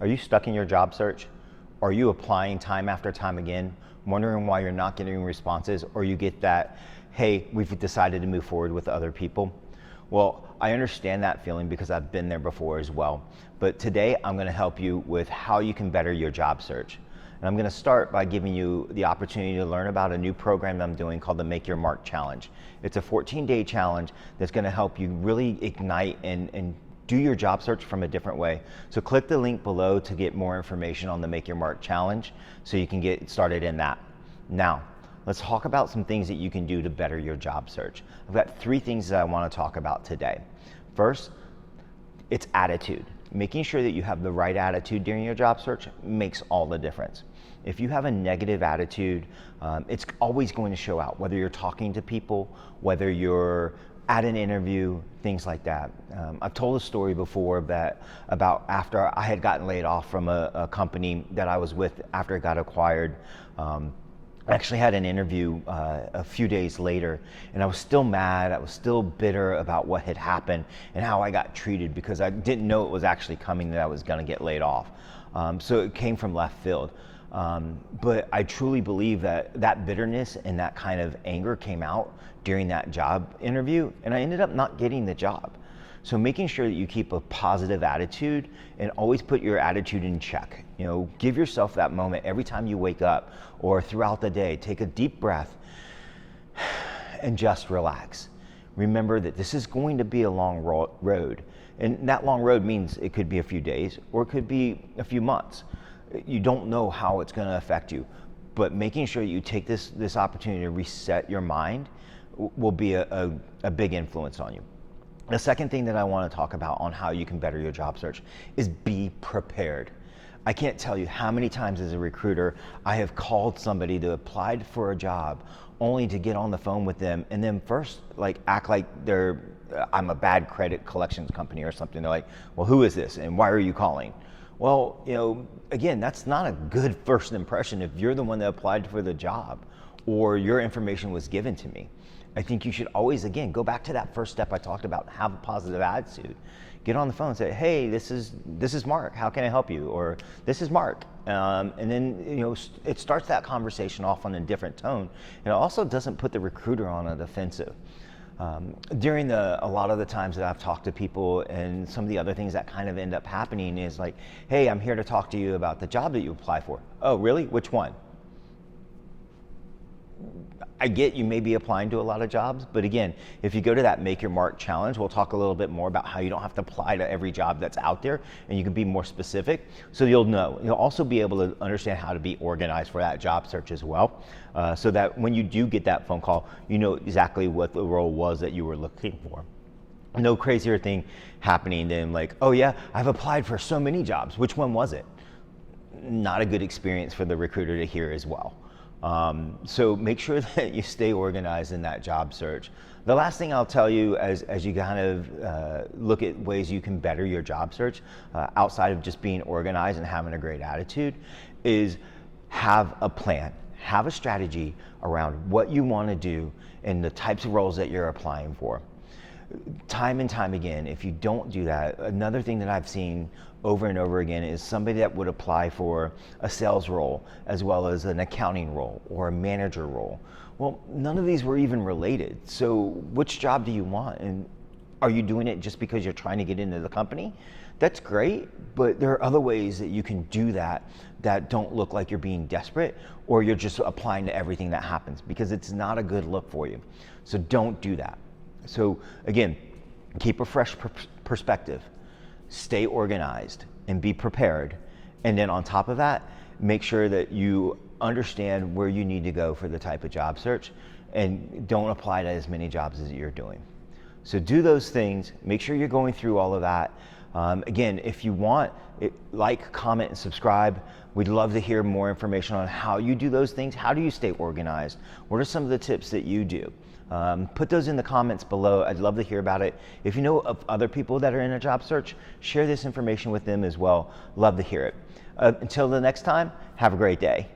Are you stuck in your job search? Are you applying time after time again, wondering why you're not getting responses, or you get that, hey, we've decided to move forward with other people? Well, I understand that feeling because I've been there before as well. But today I'm going to help you with how you can better your job search. And I'm going to start by giving you the opportunity to learn about a new program I'm doing called the Make Your Mark Challenge. It's a 14-day challenge that's going to help you really ignite and do your job search from a different way. So click the link below to get more information on the Make Your Mark Challenge so you can get started in that. Now, let's talk about some things that you can do to better your job search. I've got 3 things that I want to talk about today. First, it's attitude. Making sure that you have the right attitude during your job search makes all the difference. If you have a negative attitude, it's always going to show out, whether you're talking to people, whether you're at an interview, things like that. I've told a story before about after I had gotten laid off from a company that I was with after it got acquired. I actually had an interview a few days later, and I was still mad. I was still bitter about what had happened and how I got treated because I didn't know it was actually coming that I was going to get laid off. So it came from left field. But I truly believe that bitterness and that kind of anger came out during that job interview, and I ended up not getting the job. So making sure that you keep a positive attitude and always put your attitude in check. You know, give yourself that moment every time you wake up or throughout the day. Take a deep breath and just relax. Remember that this is going to be a long road, and that long road means it could be a few days or it could be a few months. You don't know how it's going to affect you, but making sure you take this opportunity to reset your mind will be a big influence on you. The second thing that I want to talk about on how you can better your job search is be prepared. I can't tell you how many times as a recruiter I have called somebody that applied for a job only to get on the phone with them and then first act like I'm a bad credit collections company or something. They're like, well, who is this and why are you calling? Well, again, that's not a good first impression if you're the one that applied for the job or your information was given to me. I think you should always, again, go back to that first step I talked about, have a positive attitude. Get on the phone and say, hey, this is Mark, how can I help you? Or this is Mark. And then, it starts that conversation off on a different tone. And it also doesn't put the recruiter on a defensive. During a lot of the times that I've talked to people and some of the other things that kind of end up happening is like, hey, I'm here to talk to you about the job that you apply for. Oh, really? Which one? I get you may be applying to a lot of jobs, but again, if you go to that Make Your Mark Challenge, we'll talk a little bit more about how you don't have to apply to every job that's out there and you can be more specific. So you'll know. You'll also be able to understand how to be organized for that job search as well, so that when you do get that phone call, you know exactly what the role was that you were looking for. No crazier thing happening than like, oh yeah, I've applied for so many jobs. Which one was it? Not a good experience for the recruiter to hear as well. So make sure that you stay organized in that job search. The last thing I'll tell you as you kind of look at ways you can better your job search outside of just being organized and having a great attitude is have a plan. Have a strategy around what you want to do and the types of roles that you're applying for. Time and time again, if you don't do that, another thing that I've seen over and over again is somebody that would apply for a sales role as well as an accounting role or a manager role. Well, none of these were even related. So which job do you want? And are you doing it just because you're trying to get into the company? That's great, but there are other ways that you can do that don't look like you're being desperate or you're just applying to everything that happens, because it's not a good look for you. So don't do that. So again, keep a fresh perspective, stay organized, and be prepared. And then on top of that, make sure that you understand where you need to go for the type of job search and don't apply to as many jobs as you're doing. So do those things, make sure you're going through all of that. Again, if you want, like, comment, and subscribe. We'd love to hear more information on how you do those things. How do you stay organized? What are some of the tips that you do? Put those in the comments below. I'd love to hear about it. If you know of other people that are in a job search, share this information with them as well. Love to hear it. Until the next time, have a great day.